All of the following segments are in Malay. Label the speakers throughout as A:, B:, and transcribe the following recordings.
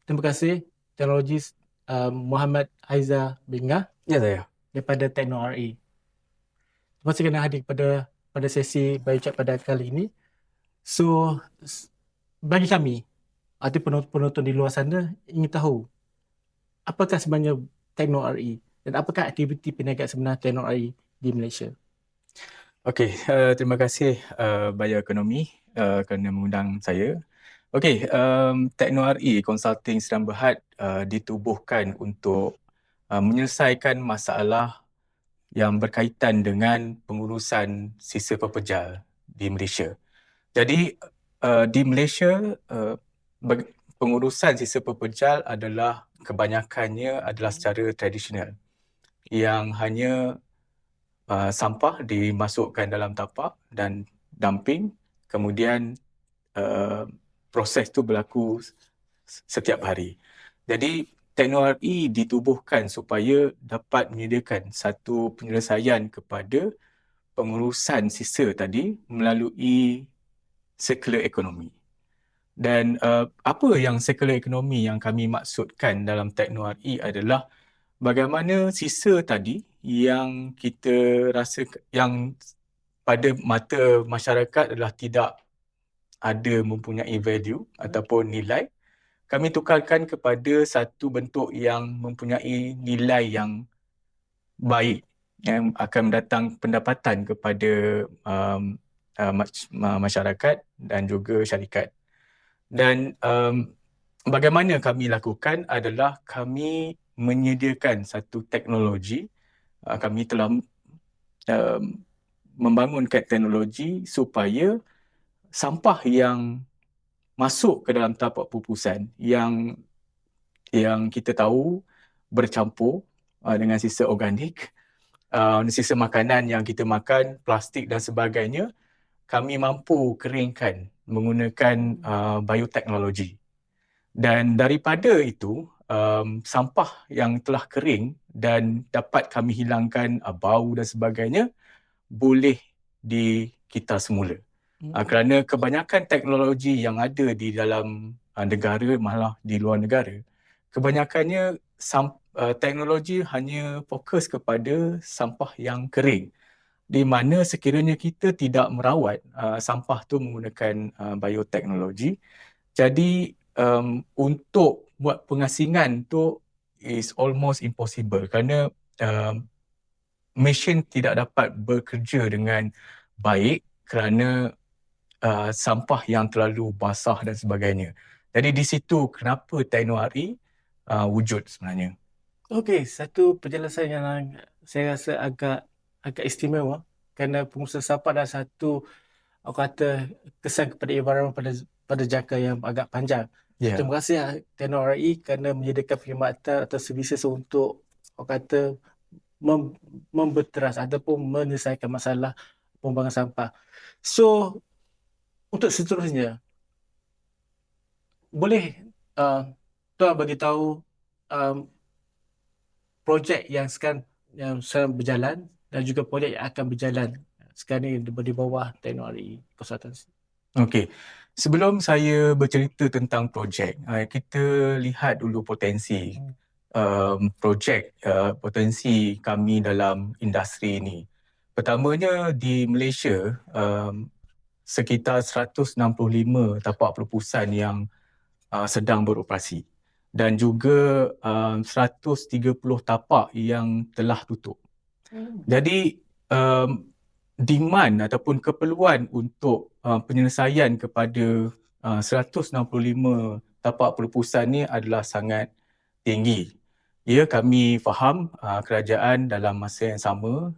A: Terima kasih teknologis Muhammad Haiza Bingah
B: Ya saya.
A: daripada Tekno RE. Terima kasih kerana hadir pada sesi BioChat pada kali ini. So, bagi kami, atau penonton di luar sana ingin tahu apakah sebenarnya Tekno RE dan apakah aktiviti perniagaan sebenar Tekno RE di Malaysia.
B: Okey, terima kasih Bioekonomi kerana mengundang saya. Okey, Tekno RE Consulting Sdn Bhd ditubuhkan untuk menyelesaikan masalah yang berkaitan dengan pengurusan sisa pepejal di Malaysia. Jadi di Malaysia pengurusan sisa pepejal adalah kebanyakannya adalah secara tradisional yang hanya sampah dimasukkan dalam tapak dan dumping, kemudian proses itu berlaku setiap hari. Jadi Tekno RE ditubuhkan supaya dapat menyediakan satu penyelesaian kepada pengurusan sisa tadi melalui circular economy. Dan apa yang circular economy yang kami maksudkan dalam Tekno RE adalah bagaimana sisa tadi yang kita rasa yang pada mata masyarakat adalah tidak ada mempunyai value ataupun nilai, kami tukarkan kepada satu bentuk yang mempunyai nilai yang baik, yang akan mendatang pendapatan kepada masyarakat dan juga syarikat. Dan bagaimana kami lakukan adalah kami menyediakan satu teknologi. Kami telah membangunkan teknologi supaya sampah yang masuk ke dalam tapak pupusan yang kita tahu bercampur dengan sisa organik, sisa makanan yang kita makan, plastik dan sebagainya, kami mampu keringkan menggunakan bioteknologi. Dan daripada itu, sampah yang telah kering dan dapat kami hilangkan bau dan sebagainya, boleh dikita semula. Kerana kebanyakan teknologi yang ada di dalam negara, malah di luar negara, kebanyakannya teknologi hanya fokus kepada sampah yang kering, di mana sekiranya kita tidak merawat sampah tu menggunakan bioteknologi, jadi untuk buat pengasingan tu is almost impossible kerana mesin tidak dapat bekerja dengan baik kerana sampah yang terlalu basah dan sebagainya. Jadi di situ kenapa Tekno RE wujud sebenarnya.
A: Okey, satu penjelasan yang saya rasa agak istimewa kerana pengurusan sampah adalah satu, aku kata, kesan kepada environment pada jangka yang agak panjang.
B: Ya.
A: Terima kasih Tekno RE kerana menyediakan perkhidmatan atau servis untuk, aku kata, memberteras ataupun menyelesaikan masalah pembuangan sampah. So, untuk seterusnya, boleh tuan bagi tahu projek yang sekarang berjalan dan juga projek yang akan berjalan sekarang ini di bawah Tekno RE Consultancy.
B: Okey. Sebelum saya bercerita tentang projek, kita lihat dulu potensi potensi kami dalam industri ini. Pertamanya di Malaysia, sekitar 165 tapak pelupusan yang sedang beroperasi dan juga 130 tapak yang telah tutup. Jadi demand ataupun keperluan untuk penyelesaian kepada 165 tapak pelupusan ni adalah sangat tinggi. Ya, kami faham kerajaan dalam masa yang sama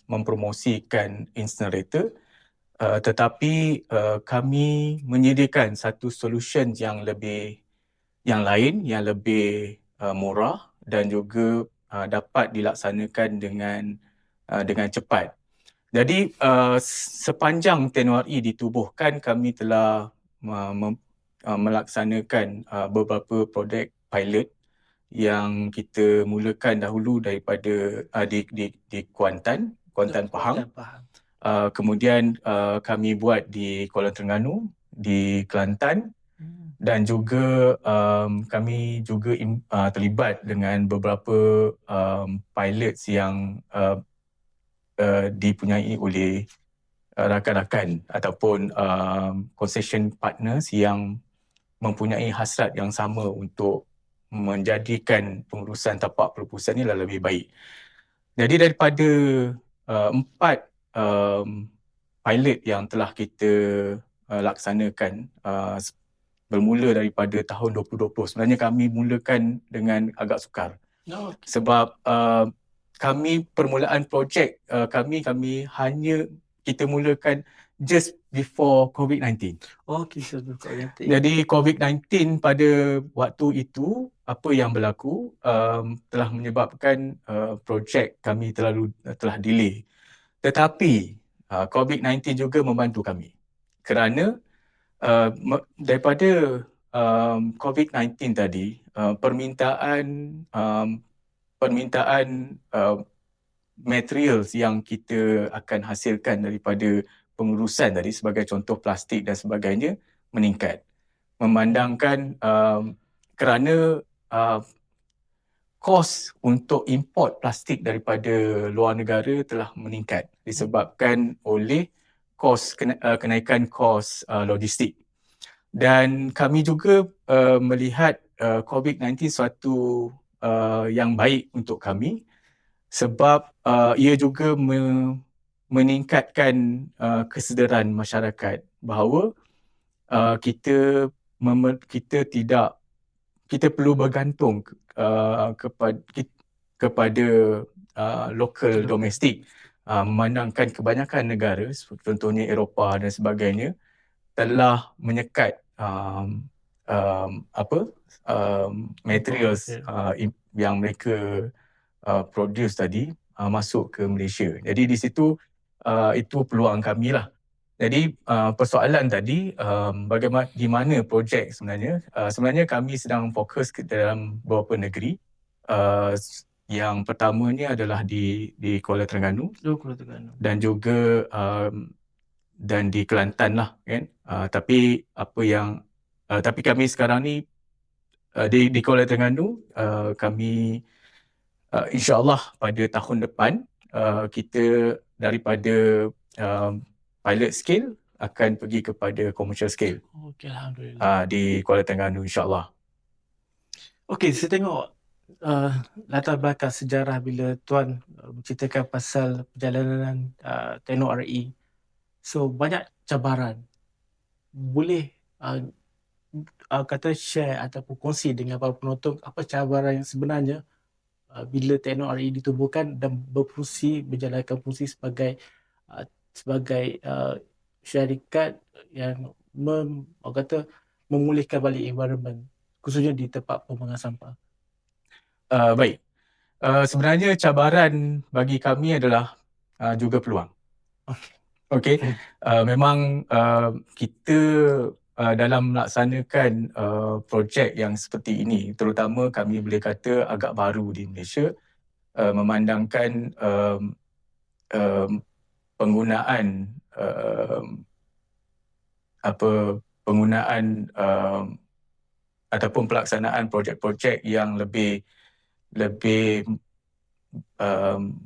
B: mempromosikan incinerator, tetapi kami menyediakan satu solution yang lain, yang lebih murah dan juga dapat dilaksanakan dengan cepat. Jadi sepanjang Tekno RE ditubuhkan, kami telah melaksanakan beberapa projek pilot yang kita mulakan dahulu daripada di Kuantan Pahang. Kemudian kami buat di Kuala Terengganu, di Kelantan dan juga kami juga terlibat dengan beberapa pilots yang dipunyai oleh rakan-rakan ataupun concession partners yang mempunyai hasrat yang sama untuk menjadikan pengurusan tapak pelupusan ini lebih baik. Jadi daripada 4 pilot yang telah kita laksanakan bermula daripada tahun 2020, sebenarnya kami mulakan dengan agak sukar.
A: Oh, okay.
B: Sebab kami permulaan projek kami hanya kita mulakan just before COVID-19.
A: Okay, so oriented.
B: Jadi COVID-19 pada waktu itu apa yang berlaku telah menyebabkan projek kami telah delay. Tetapi COVID-19 juga membantu kami kerana daripada COVID-19 tadi permintaan materials yang kita akan hasilkan daripada pengurusan tadi sebagai contoh plastik dan sebagainya meningkat. Memandangkan kerana kos untuk import plastik daripada luar negara telah meningkat disebabkan oleh kenaikan kos logistik. Dan kami juga melihat COVID-19 suatu yang baik untuk kami sebab ia juga meningkatkan kesedaran masyarakat bahawa kita perlu bergantung kepada lokal domestik, memandangkan kebanyakan negara contohnya Eropah dan sebagainya telah menyekat materials yang mereka produce tadi masuk ke Malaysia. Jadi di situ itu peluang kami lah. Jadi persoalan tadi bagaimana di mana projek sebenarnya? Sebenarnya kami sedang fokus ke dalam beberapa negeri. Yang pertamanya adalah di Kuala Terengganu.
A: Kuala Terengganu.
B: Dan juga dan di Kelantan lah kan. Tapi kami sekarang ni di Kuala Terengganu kami insya-Allah pada tahun depan kita daripada pilot scale akan pergi kepada commercial scale.
A: Okey, alhamdulillah.
B: Di Kuala Terengganu insya-Allah.
A: Okey, saya tengok latar belakang sejarah bila Tuan menceritakan pasal perjalanan Tekno RE. So banyak cabaran. Boleh kata share ataupun kongsi dengan para penonton apa cabaran yang sebenarnya bila Tekno RE ditubuhkan dan berjalankan fungsi sebagai syarikat yang memulihkan balik environment, khususnya di tempat pembuangan sampah.
B: Baik. Sebenarnya cabaran bagi kami adalah juga peluang. Okey. Memang kita dalam melaksanakan projek yang seperti ini, terutama kami boleh kata agak baru di Malaysia, memandangkan penggunaan ataupun pelaksanaan projek-projek yang lebih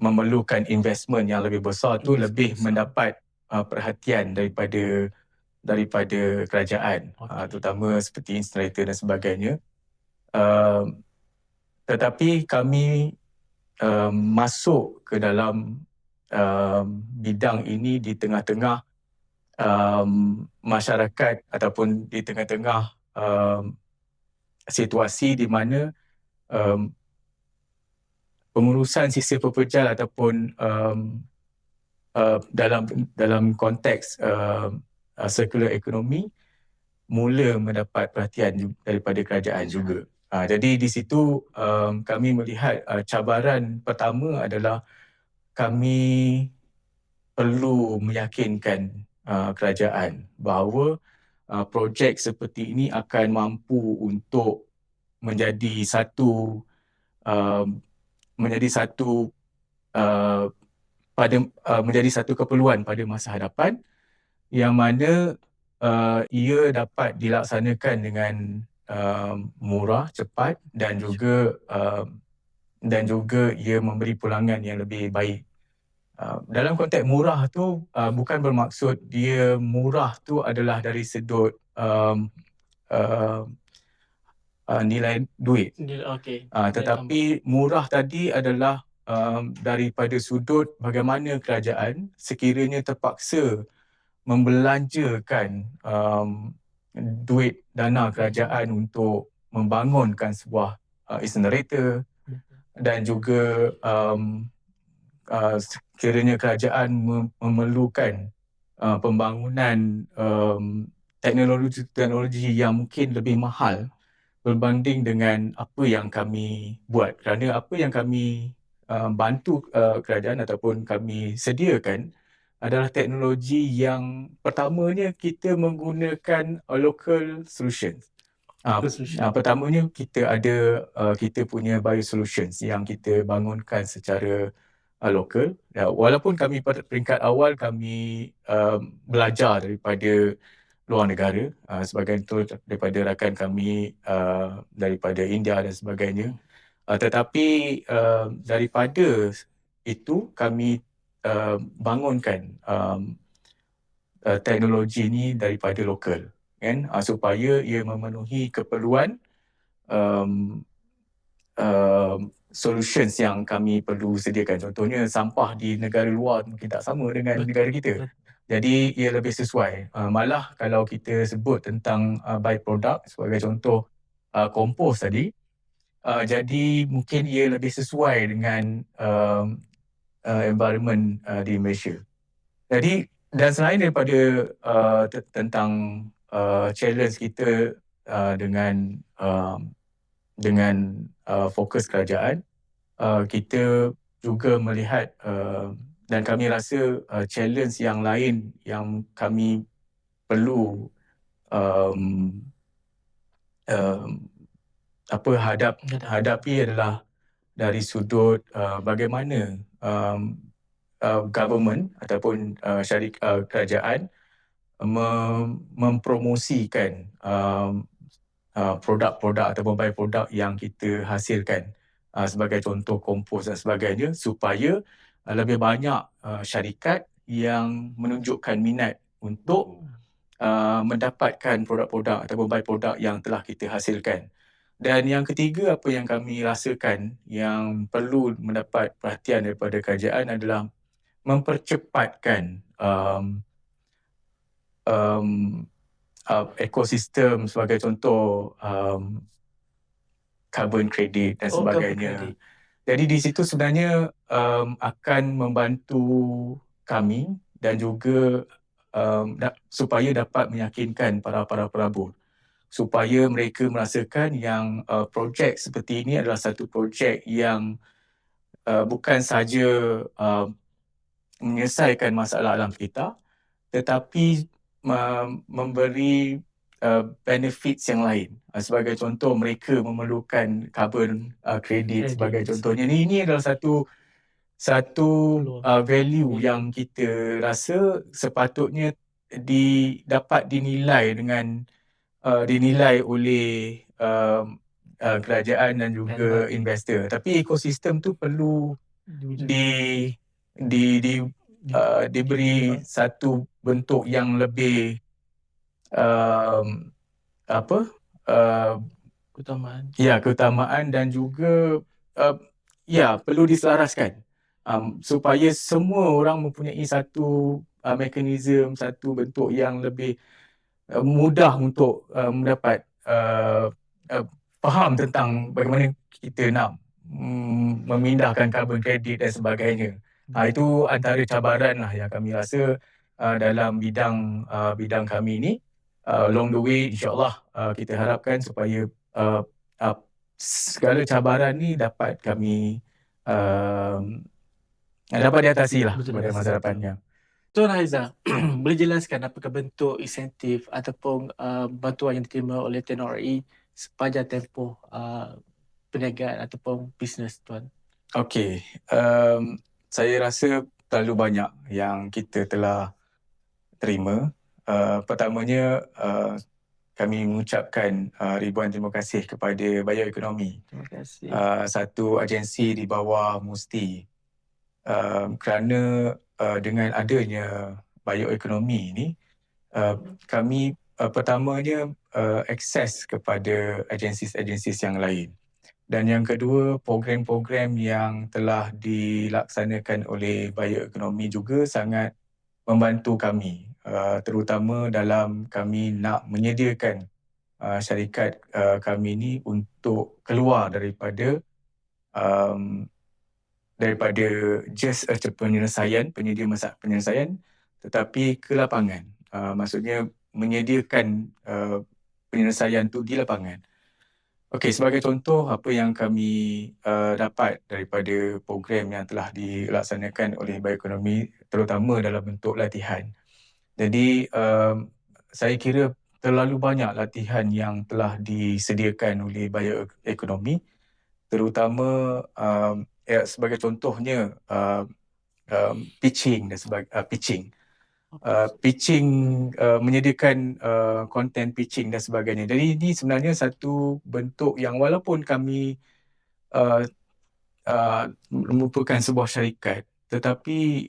B: memerlukan investment yang lebih besar tu lebih mendapat perhatian daripada kerajaan, terutama seperti incinerator dan sebagainya. Tetapi kami masuk ke dalam bidang ini di tengah-tengah masyarakat ataupun di tengah-tengah situasi di mana pengurusan sisa pepejal ataupun dalam konteks circular economy mula mendapat perhatian daripada kerajaan juga. Jadi di situ kami melihat cabaran pertama adalah kami perlu meyakinkan kerajaan bahawa projek seperti ini akan mampu untuk menjadi satu keperluan pada masa hadapan, yang mana ia dapat dilaksanakan dengan murah, cepat dan juga ia memberi pulangan yang lebih baik. Dalam konteks murah tu bukan bermaksud dia murah tu adalah dari sudut nilai duit.
A: Okey.
B: Tetapi murah tadi adalah daripada sudut bagaimana kerajaan sekiranya terpaksa membelanjakan duit dana kerajaan untuk membangunkan sebuah incinerator dan juga sekiranya kerajaan memerlukan pembangunan teknologi yang mungkin lebih mahal berbanding dengan apa yang kami buat, kerana apa yang kami bantu kerajaan ataupun kami sediakan adalah teknologi yang pertamanya kita menggunakan local solutions. Pertamanya kita punya biosolutions yang kita bangunkan secara lokal. Walaupun kami pada peringkat awal kami belajar daripada luar negara, sebagai contoh daripada rakan kami daripada India dan sebagainya. Tetapi daripada itu kami bangunkan teknologi ini daripada lokal, kan, supaya ia memenuhi keperluan solutions yang kami perlu sediakan. Contohnya sampah di negara luar mungkin tak sama dengan negara kita. Jadi ia lebih sesuai. Malah kalau kita sebut tentang byproduct sebagai contoh kompos tadi, jadi mungkin ia lebih sesuai dengan environment di Malaysia. Jadi dan selain daripada tentang challenge kita dengan fokus kerajaan, kita juga melihat dan kami rasa challenge yang lain yang kami perlu hadapi adalah dari sudut bagaimana government ataupun kerajaan mempromosikan produk-produk ataupun byproduct yang kita hasilkan, sebagai contoh kompos dan sebagainya, supaya lebih banyak syarikat yang menunjukkan minat untuk mendapatkan produk-produk ataupun byproduct yang telah kita hasilkan. Dan yang ketiga, apa yang kami rasakan yang perlu mendapat perhatian daripada kerajaan adalah mempercepatkan ekosistem, sebagai contoh carbon credit dan sebagainya. Jadi di situ sebenarnya akan membantu kami dan juga supaya dapat meyakinkan para pelabur, supaya mereka merasakan yang projek seperti ini adalah satu projek yang bukan sahaja menyelesaikan masalah alam kita, tetapi memberi benefits yang lain. Sebagai contoh, mereka memerlukan carbon credit sebagai contohnya. Ini adalah satu value yang kita rasa sepatutnya dapat dinilai oleh kerajaan dan juga investor. Tapi ekosistem tu perlu diberi satu bentuk yang lebih keutamaan dan juga perlu diselaraskan supaya semua orang mempunyai satu mekanisme, satu bentuk yang lebih mudah untuk mendapat faham tentang bagaimana kita nak memindahkan carbon credit dan sebagainya. Itu antara cabaran lah yang kami rasa dalam bidang kami ni. Along the way, insyaAllah kita harapkan supaya segala cabaran ni dapat kami dapat diatasi lah pada masa depannya.
A: Tuan Haiza, boleh jelaskan apakah bentuk insentif ataupun bantuan yang diterima oleh TNRE sepanjang tempoh perniagaan ataupun bisnes, Tuan?
B: Okey, saya rasa terlalu banyak yang kita telah terima Pertamanya, kami mengucapkan ribuan terima kasih kepada Bioekonomi,
A: Terima kasih.
B: satu agensi di bawah Musti, kerana dengan adanya Bioekonomi ini, kami pertamanya akses kepada agensi-agensi yang lain. Dan yang kedua, program-program yang telah dilaksanakan oleh Bioekonomi juga sangat membantu kami, terutama dalam kami nak menyediakan syarikat kami ini untuk keluar daripada just penyedia penyelesaian, tetapi ke lapangan. Maksudnya menyediakan penyelesaian itu di lapangan. Okey, sebagai contoh apa yang kami dapat daripada program yang telah dilaksanakan oleh Bioekonomi, terutama dalam bentuk latihan. Jadi saya kira terlalu banyak latihan yang telah disediakan oleh Bioekonomi, terutama sebagai contohnya pitching dan pitching. Menyediakan konten pitching dan sebagainya. Jadi ini sebenarnya satu bentuk yang walaupun kami merupakan sebuah syarikat, tetapi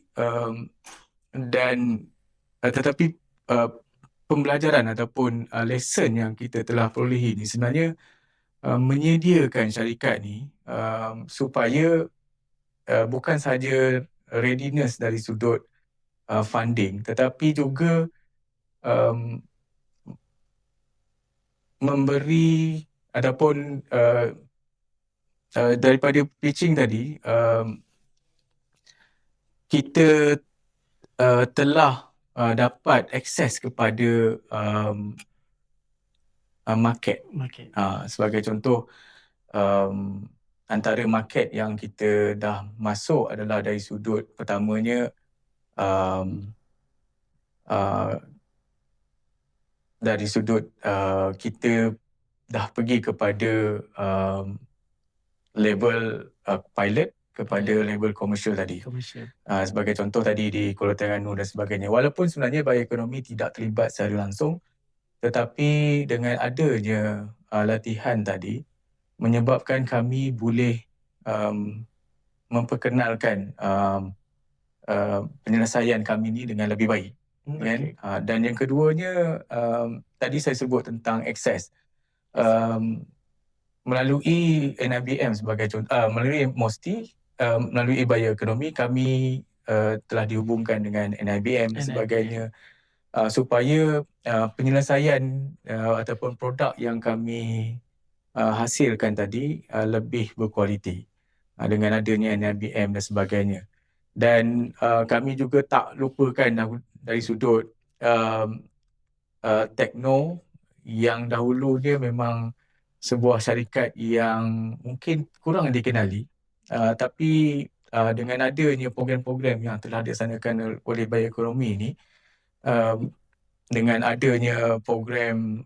B: pembelajaran ataupun lesson yang kita telah perolehi ini sebenarnya menyediakan syarikat ni supaya bukan sahaja readiness dari sudut funding, tetapi juga memberi ataupun daripada pitching tadi, kita telah dapat akses kepada market. Sebagai contoh, antara market yang kita dah masuk adalah dari sudut pertamanya dari sudut kita dah pergi kepada level pilot kepada level komersial tadi. Sebagai contoh tadi di Kuala Terengganu dan sebagainya. Walaupun sebenarnya Bioekonomi tidak terlibat secara langsung, tetapi dengan adanya latihan tadi menyebabkan kami boleh memperkenalkan penyelesaian kami ni dengan lebih baik. Kan? Dan yang keduanya, tadi saya sebut tentang akses. Melalui NIBM sebagai contoh, melalui MOSTI, melalui Bioekonomi, kami telah dihubungkan dengan NIBM dan sebagainya, supaya penyelesaian ataupun produk yang kami hasilkan tadi lebih berkualiti dengan adanya NIBM dan sebagainya. Dan kami juga tak lupakan dari sudut Tekno yang dahulu dia memang sebuah syarikat yang mungkin kurang dikenali, tapi dengan adanya program-program yang telah dilaksanakan oleh Bioekonomi ini, dengan adanya program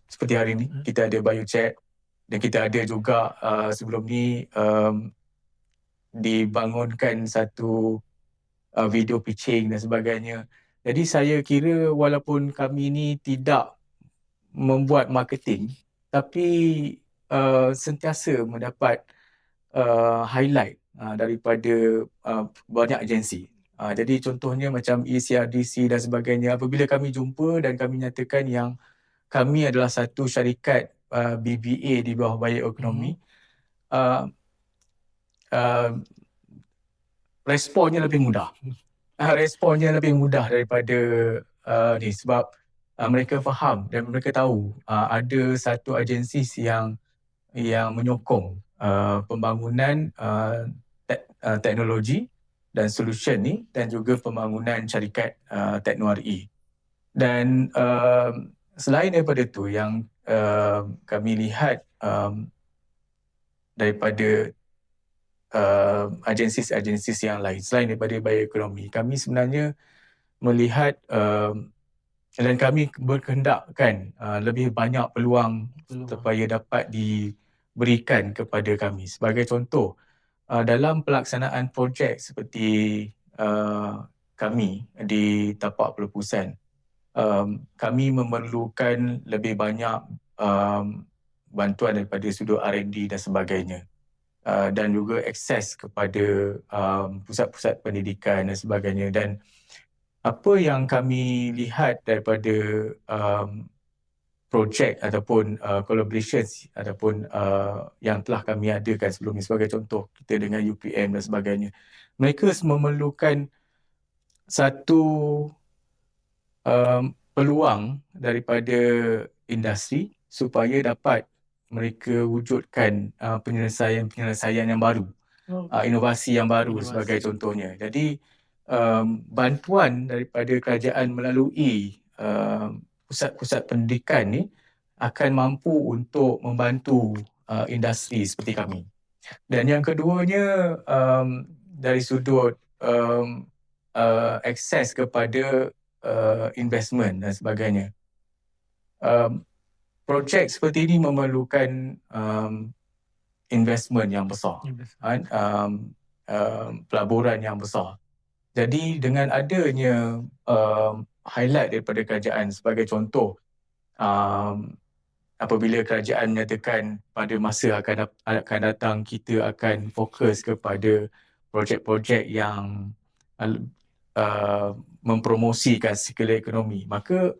B: seperti hari ini kita ada BioChat, dan kita ada juga sebelum ni dibangunkan satu video pitching dan sebagainya. Jadi saya kira walaupun kami ni tidak membuat marketing, tapi sentiasa mendapat highlight daripada banyak agensi. Jadi contohnya macam ECRDC dan sebagainya, apabila kami jumpa dan kami nyatakan yang kami adalah satu syarikat BBA di bawah Bioekonomi, responnya lebih mudah. Responnya lebih mudah daripada ni, sebab mereka faham dan mereka tahu ada satu agensi yang menyokong pembangunan teknologi dan solution ni, dan juga pembangunan syarikat Tekno RE. Dan selain daripada tu, yang kami lihat daripada agensi-agensi yang lain selain daripada Bioekonomi, kami sebenarnya melihat dan kami berkehendakkan lebih banyak peluang supaya dapat diberikan kepada kami. Sebagai contoh, dalam pelaksanaan projek seperti kami di tapak perlepusan, kami memerlukan lebih banyak bantuan daripada sudut R&D dan sebagainya. Dan juga akses kepada pusat-pusat pendidikan dan sebagainya. Dan apa yang kami lihat daripada projek ataupun collaborations ataupun yang telah kami adakan sebelum ini, sebagai contoh kita dengan UPM dan sebagainya, mereka memerlukan satu peluang daripada industri supaya dapat mereka wujudkan penyelesaian yang baru, inovasi yang baru sebagai contohnya. Jadi bantuan daripada kerajaan melalui pusat-pusat pendidikan ni akan mampu untuk membantu industri seperti kami. Dan yang keduanya, dari sudut akses kepada investment dan sebagainya. Projek seperti ini memerlukan investment yang besar, pelaburan yang besar. Jadi dengan adanya highlight daripada kerajaan sebagai contoh, apabila kerajaan menyatakan pada masa akan datang kita akan fokus kepada projek-projek yang mempromosikan sirkular ekonomi, maka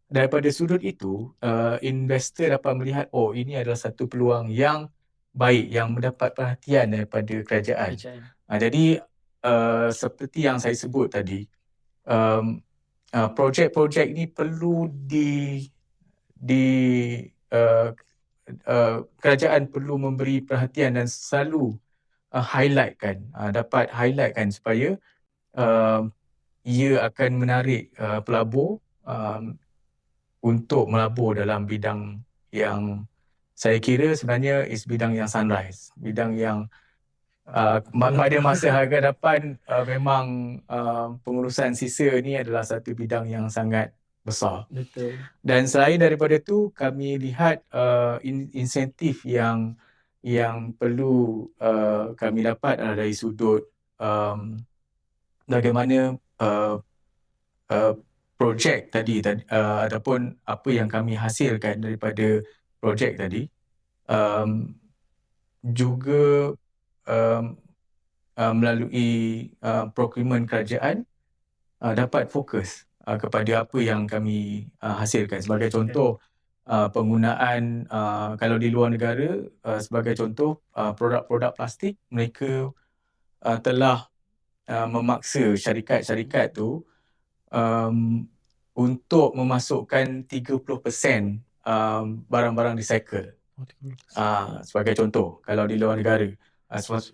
B: daripada sudut itu investor dapat melihat, oh, ini adalah satu peluang yang baik yang mendapat perhatian daripada kerajaan. Jadi seperti yang saya sebut tadi, projek-projek ini perlu kerajaan perlu memberi perhatian dan selalu dapat highlightkan supaya ia akan menarik pelabur untuk melabur dalam bidang yang saya kira sebenarnya bidang yang sunrise, bidang yang pada masa hadapan memang pengurusan sisa ni adalah satu bidang yang sangat besar.
A: Betul.
B: Dan selain daripada itu, kami lihat insentif yang perlu kami dapat adalah dari sudut bagaimana projek tadi ataupun apa yang kami hasilkan daripada projek tadi juga melalui procurement kerajaan dapat fokus kepada apa yang kami hasilkan. Sebagai contoh, penggunaan kalau di luar negara, sebagai contoh produk-produk plastik, mereka telah memaksa syarikat-syarikat tu untuk memasukkan 30% barang-barang recycle. Sebagai contoh, kalau di luar negara,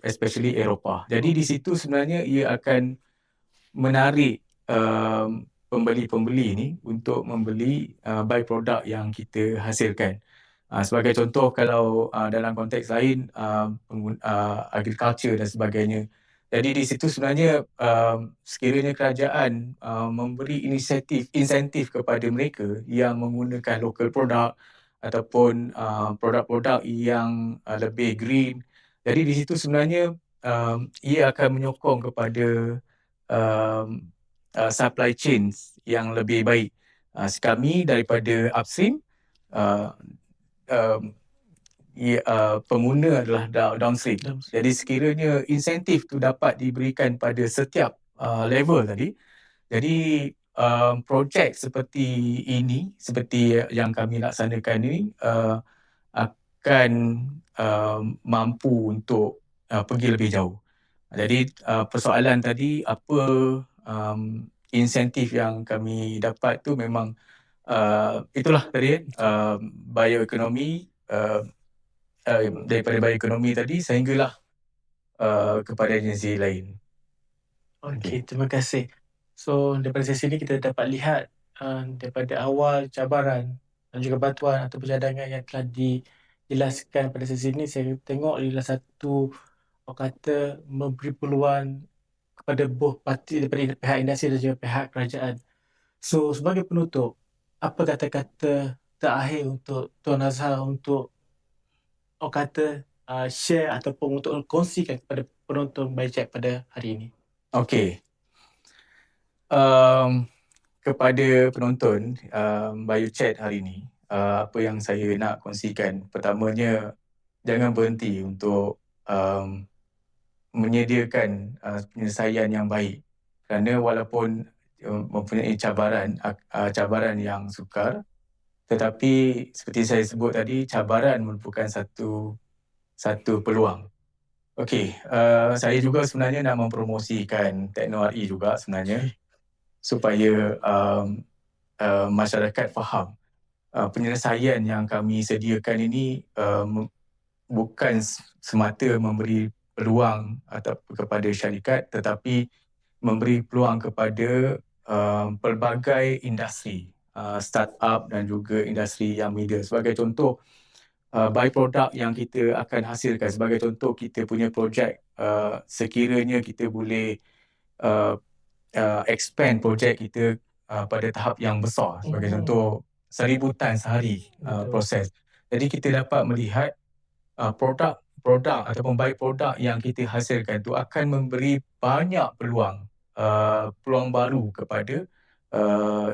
B: especially Eropah. Jadi di situ sebenarnya ia akan menarik pembeli-pembeli ni untuk membeli by-product yang kita hasilkan. Sebagai contoh, kalau dalam konteks lain, agriculture dan sebagainya. Jadi di situ sebenarnya sekiranya kerajaan memberi insentif kepada mereka yang menggunakan local product ataupun produk-produk yang lebih green. Jadi di situ sebenarnya ia akan menyokong kepada supply chains yang lebih baik. Kami daripada upstream, pengguna adalah downstream. Jadi sekiranya insentif tu dapat diberikan pada setiap level tadi, jadi projek seperti ini, seperti yang kami laksanakan ini, akan mampu untuk pergi lebih jauh. Jadi persoalan tadi, apa insentif yang kami dapat tu memang itulah tadi bioekonomi, daripada bioekonomi tadi sehinggalah kepada agensi lain.
A: Okey, terima kasih. So daripada sesi ini kita dapat lihat daripada awal cabaran dan juga bantuan atau cadangan yang telah dijelaskan pada sesi ini, saya tengok adalah satu, orang kata, memberi peluang kepada both parti, daripada pihak industri dan juga pihak kerajaan. So sebagai penutup, apa kata-kata terakhir untuk Tuan Azhar untuk, orang kata, share ataupun untuk kongsikan kepada penonton Baicek pada hari ini?
B: Okey. Kepada penonton BioChat hari ini, apa yang saya nak kongsikan, pertamanya jangan berhenti untuk menyediakan penyelesaian yang baik, kerana walaupun mempunyai cabaran yang sukar, tetapi seperti saya sebut tadi, cabaran merupakan satu peluang. Okey, saya juga sebenarnya nak mempromosikan TeknoRE juga sebenarnya, supaya masyarakat faham penyelesaian yang kami sediakan ini bukan semata memberi peluang atau kepada syarikat, tetapi memberi peluang kepada pelbagai industri, startup dan juga industri yang media. Sebagai contoh, byproduct yang kita akan hasilkan, sebagai contoh kita punya projek, sekiranya kita boleh expand projek kita pada tahap yang besar, sebagai contoh 1,000 tan sehari proses. Jadi kita dapat melihat produk ataupun byproduct yang kita hasilkan itu akan memberi banyak peluang baru kepada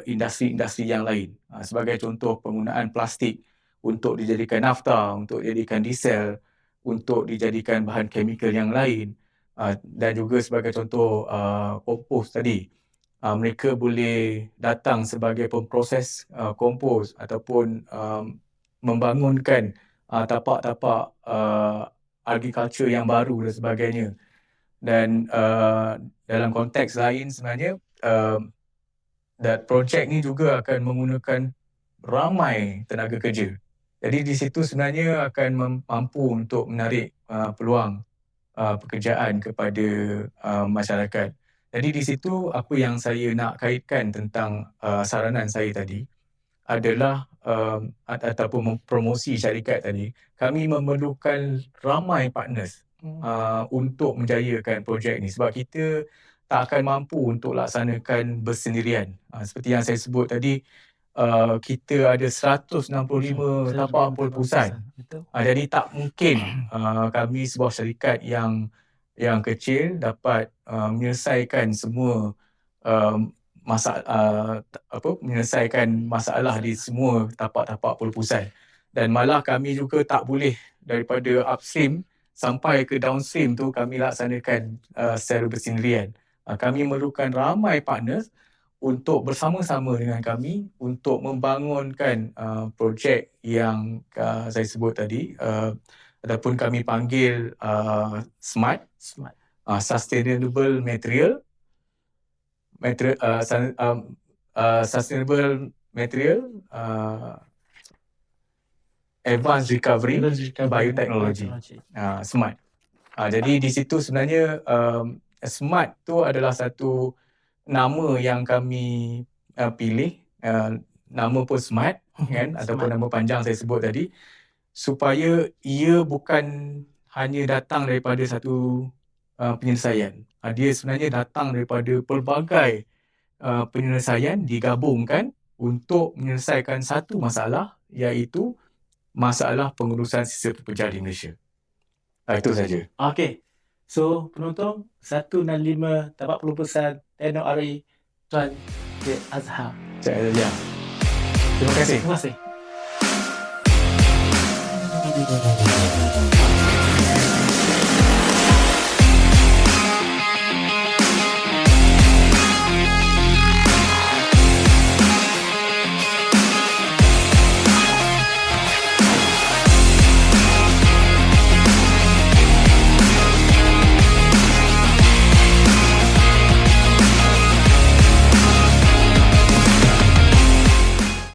B: industri-industri yang lain. Sebagai contoh, penggunaan plastik untuk dijadikan nafta, untuk dijadikan diesel, untuk dijadikan bahan chemical yang lain, dan juga sebagai contoh kompos tadi. Mereka boleh datang sebagai pemproses kompos ataupun membangunkan tapak-tapak agriculture yang baru dan sebagainya. Dan dalam konteks lain sebenarnya, dan projek ni juga akan menggunakan ramai tenaga kerja. Jadi di situ sebenarnya akan mampu untuk menarik peluang pekerjaan kepada masyarakat. Jadi di situ apa yang saya nak kaitkan tentang saranan saya tadi adalah ataupun promosi syarikat tadi, kami memerlukan ramai partners untuk menjayakan projek ni, sebab kita tak akan mampu untuk laksanakan bersendirian. Seperti yang saya sebut tadi, kita ada 165 tapak perusahaan. Jadi tak mungkin kami sebuah syarikat yang kecil dapat menyelesaikan semua menyelesaikan masalah di semua tapak-tapak perusahaan. Dan malah kami juga tak boleh daripada upstream sampai ke downstream tu kami laksanakan secara bersendirian. Kami memerlukan ramai partners untuk bersama-sama dengan kami untuk membangunkan projek yang saya sebut tadi, ataupun kami panggil SMART, Sustainable Sustainable Material Advanced Recovery Biotechnology, SMART. Jadi di situ sebenarnya SMART tu adalah satu nama yang kami pilih, nama pun SMART kan, ataupun nama panjang saya sebut tadi, supaya ia bukan hanya datang daripada satu penyelesaian. Dia sebenarnya datang daripada pelbagai penyelesaian digabungkan untuk menyelesaikan satu masalah, iaitu masalah pengurusan sisa pekerja di Malaysia. Itu saja.
A: Okey. So, penonton, 165 tapak pelupusan TeknoRE Tuan Cik Azhar.
B: Terima kasih.
A: Terima kasih.